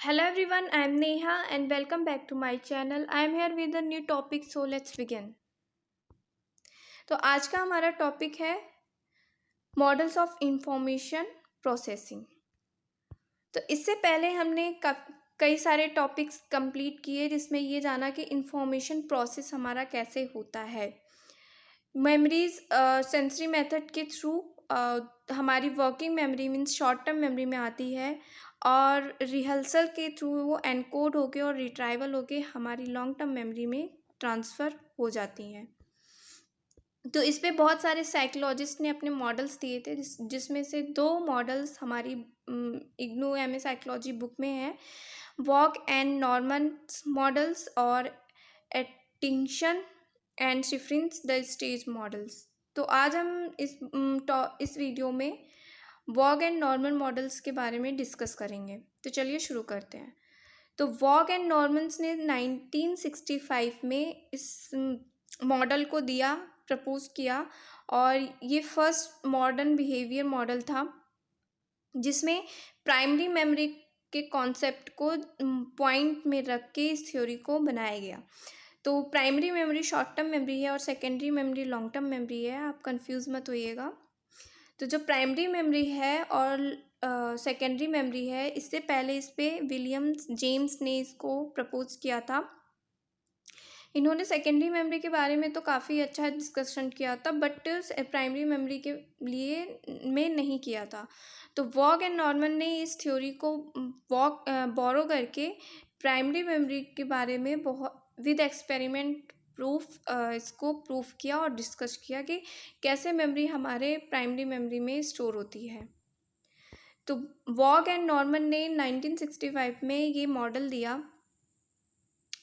Hello everyone, I am Neha and welcome back to my channel. I am here with a new topic, so let's begin. तो आज का हमारा topic है models of information processing. तो इससे पहले हमने कई सारे टॉपिक्स कंप्लीट किए जिसमें ये जाना कि इंफॉर्मेशन प्रोसेस हमारा कैसे होता है। मेमोरीज सेंसरी मेथड के थ्रू हमारी working memory means short term memory में आती है और रिहर्सल के थ्रू वो एनकोड होके और रिट्राइवल होके हमारी लॉन्ग टर्म मेमोरी में ट्रांसफ़र हो जाती हैं। तो इस पे बहुत सारे साइकोलॉजिस्ट ने अपने मॉडल्स दिए थे जिसमें से दो मॉडल्स हमारी IGNOU M A psychology book में है, वॉक एंड नॉर्मन मॉडल्स और Atkinson and Shiffrin's the stage models. तो आज हम इस वीडियो में वॉग एंड नॉर्मन मॉडल्स के बारे में डिस्कस करेंगे। तो चलिए शुरू करते हैं। तो वॉग एंड नॉर्मन्स ने 1965 में इस मॉडल को दिया, प्रपोज किया और ये फर्स्ट मॉडर्न बिहेवियर मॉडल था जिसमें प्राइमरी मेमोरी के कॉन्सेप्ट को पॉइंट में रख के इस थ्योरी को बनाया गया। तो primary memory short term memory है और secondary memory long term memory है, आप कंफ्यूज मत होइएगा। तो जो प्राइमरी मेमोरी है और सेकेंडरी मेमोरी है, इससे पहले इस पे विलियम जेम्स ने इसको प्रपोज किया था। इन्होंने सेकेंडरी मेमोरी के बारे में तो काफ़ी अच्छा डिस्कशन किया था बट प्राइमरी मेमोरी के लिए में नहीं किया था। तो वॉग एंड नॉर्मन ने इस थ्योरी को बोरो करके प्राइमरी मेमोरी के बारे में बहुत विद एक्सपेरिमेंट इसको प्रूफ किया और डिस्कस किया कि कैसे मेमोरी हमारे प्राइमरी मेमोरी में स्टोर होती है। तो वॉग एंड नॉर्मन ने 1965 में ये मॉडल दिया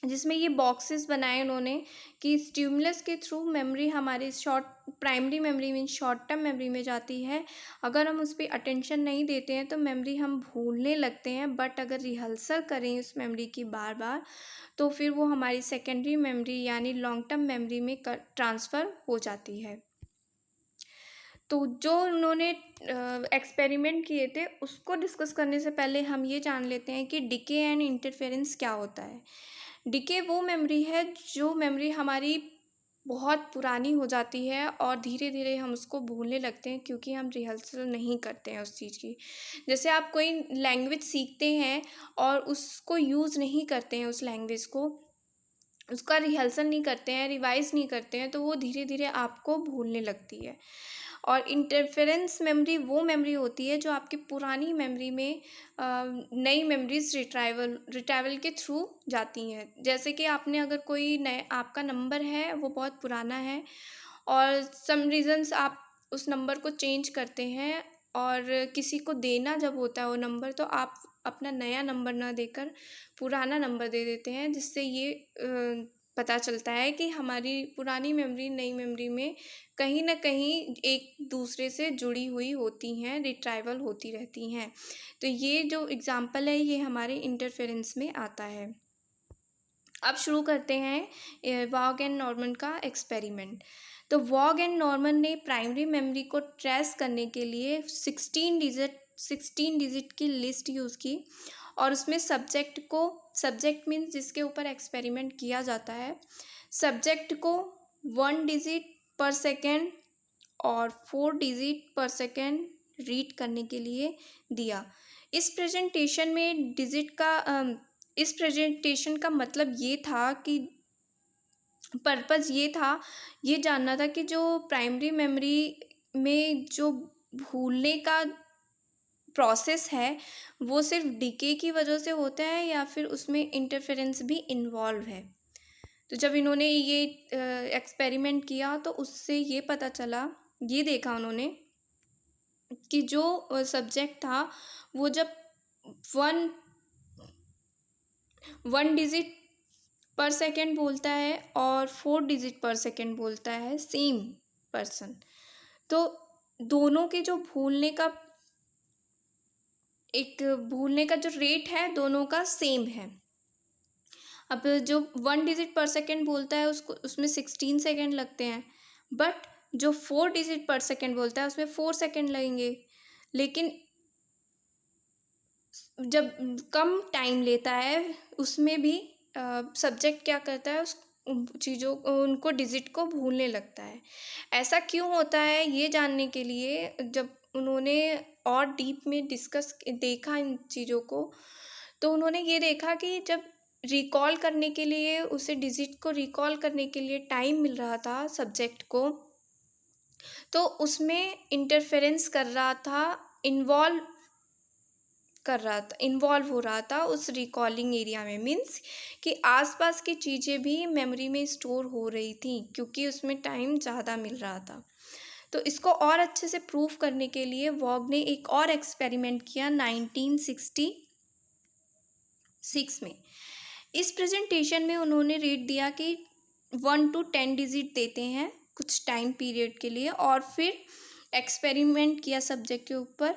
जिसमें ये बॉक्सेस बनाए उन्होंने कि स्टिमुलस के थ्रू मेमोरी हमारी short primary memory mean short term memory में जाती है। अगर हम उस पर अटेंशन नहीं देते हैं तो मेमोरी हम भूलने लगते हैं, बट अगर रिहर्सल करें उस मेमोरी की बार बार तो फिर वो हमारी सेकेंडरी मेमोरी यानी लॉन्ग टर्म मेमोरी में ट्रांसफ़र हो जाती है। तो जो उन्होंने एक्सपेरिमेंट किए थे उसको डिस्कस करने से पहले हम ये जान लेते हैं कि डिके एंड इंटरफेरेंस क्या होता है। डिके वो मेमोरी है जो मेमोरी हमारी बहुत पुरानी हो जाती है और धीरे धीरे हम उसको भूलने लगते हैं क्योंकि हम रिहर्सल नहीं करते हैं उस चीज़ की। जैसे आप कोई लैंग्वेज सीखते हैं और उसको यूज़ नहीं करते हैं, उस लैंग्वेज को उसका रिहर्सल नहीं करते हैं, रिवाइज नहीं करते हैं, तो वो धीरे धीरे आपको भूलने लगती है। और इंटरफेरेंस मेमोरी वो मेमोरी होती है जो आपकी पुरानी मेमोरी में नई मेमोरीज रिट्राइवल के थ्रू जाती हैं। जैसे कि आपने अगर कोई नए आपका नंबर है वो बहुत पुराना है और सम रीज़न्स आप उस नंबर को चेंज करते हैं और किसी को देना जब होता है वो नंबर तो आप अपना नया नंबर ना देकर पुराना नंबर दे देते हैं, जिससे ये पता चलता है कि हमारी पुरानी मेमोरी नई मेमोरी में कहीं ना कहीं एक दूसरे से जुड़ी हुई होती हैं, रिट्राइवल होती रहती हैं। तो ये जो एग्ज़ाम्पल है ये हमारे इंटरफेरेंस में आता है। अब शुरू करते हैं वॉग एंड नॉर्मन का एक्सपेरिमेंट। तो वॉग एंड नॉर्मन ने प्राइमरी मेमोरी को ट्रेस करने के लिए 16 डिजिट की लिस्ट यूज़ की और उसमें सब्जेक्ट मीन्स जिसके ऊपर एक्सपेरिमेंट किया जाता है, सब्जेक्ट को 1 डिजिट पर सेकेंड और 4 डिजिट पर सेकेंड रीड करने के लिए दिया। इस प्रेजेंटेशन का मतलब ये था कि पर्पज़ ये था, ये जानना था कि जो प्राइमरी मेमोरी में जो भूलने का प्रोसेस है वो सिर्फ डिके की वजह से होता है या फिर उसमें इंटरफेरेंस भी इन्वॉल्व है। तो जब इन्होंने ये एक्सपेरिमेंट किया तो उससे ये पता चला, ये देखा उन्होंने कि जो सब्जेक्ट था वो जब वन वन डिजिट पर सेकेंड बोलता है और 4 डिजिट पर सेकेंड बोलता है सेम पर्सन, तो दोनों के जो भूलने का जो रेट है दोनों का सेम है। अब जो 1 डिजिट पर सेकेंड बोलता है उसको उसमें 16 सेकेंड लगते हैं, बट जो 4 डिजिट पर सेकेंड बोलता है उसमें 4 सेकेंड लगेंगे। लेकिन जब कम टाइम लेता है उसमें भी सब्जेक्ट क्या करता है, उस चीज़ों उनको डिजिट को भूलने लगता है। ऐसा क्यों होता है ये जानने के लिए जब उन्होंने और डीप में डिस्कस देखा इन चीज़ों को, तो उन्होंने ये देखा कि जब रिकॉल करने के लिए, उसे डिजिट को रिकॉल करने के लिए टाइम मिल रहा था सब्जेक्ट को, तो उसमें इंटरफेरेंस कर रहा था, इन्वॉल्व हो रहा था उस रिकॉलिंग एरिया में। मीन्स कि आसपास की चीज़ें भी मेमोरी में स्टोर हो रही थी क्योंकि उसमें टाइम ज़्यादा मिल रहा था। तो इसको और अच्छे से प्रूफ करने के लिए वॉग ने एक और एक्सपेरिमेंट किया 1966 में। इस प्रेजेंटेशन में उन्होंने रेट दिया कि 1 to 10 डिजिट देते हैं कुछ टाइम पीरियड के लिए, और फिर एक्सपेरिमेंट किया सब्जेक्ट के ऊपर।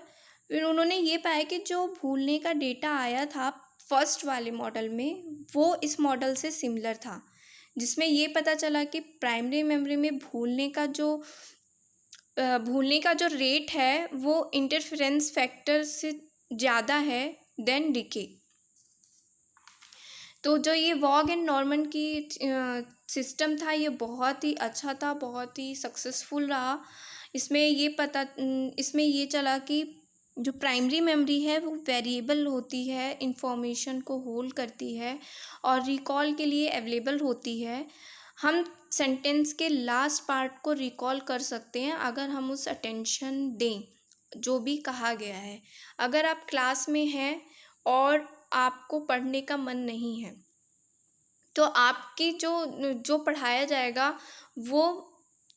फिर उन्होंने ये पाया कि जो भूलने का डेटा आया था फर्स्ट वाले मॉडल में, वो इस मॉडल से सिमिलर था, जिसमें ये पता चला कि प्राइमरी मेमोरी में भूलने का जो रेट है वो इंटरफेरेंस फैक्टर से ज़्यादा है देन डिके। तो जो ये वॉग एंड नॉर्मन की सिस्टम था, ये बहुत ही अच्छा था, बहुत ही सक्सेसफुल रहा। इसमें ये चला कि जो प्राइमरी मेमोरी है वो वेरिएबल होती है, इंफॉर्मेशन को होल्ड करती है और रिकॉल के लिए अवेलेबल होती है। हम सेंटेंस के लास्ट पार्ट को रिकॉल कर सकते हैं अगर हम उस अटेंशन दें जो भी कहा गया है। अगर आप क्लास में हैं और आपको पढ़ने का मन नहीं है, तो आपकी जो पढ़ाया जाएगा वो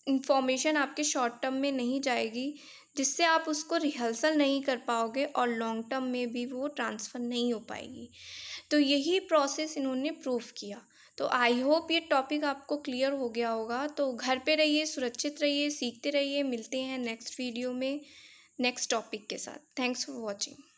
इंफॉर्मेशन आपके शॉर्ट टर्म में नहीं जाएगी, जिससे आप उसको रिहर्सल नहीं कर पाओगे और लॉन्ग टर्म में भी वो ट्रांसफ़र नहीं हो पाएगी। तो यही प्रोसेस इन्होंने प्रूव किया। तो आई होप ये टॉपिक आपको क्लियर हो गया होगा। तो घर पे रहिए, सुरक्षित रहिए, सीखते रहिए। मिलते हैं नेक्स्ट वीडियो में नेक्स्ट टॉपिक के साथ। Thanks for watching.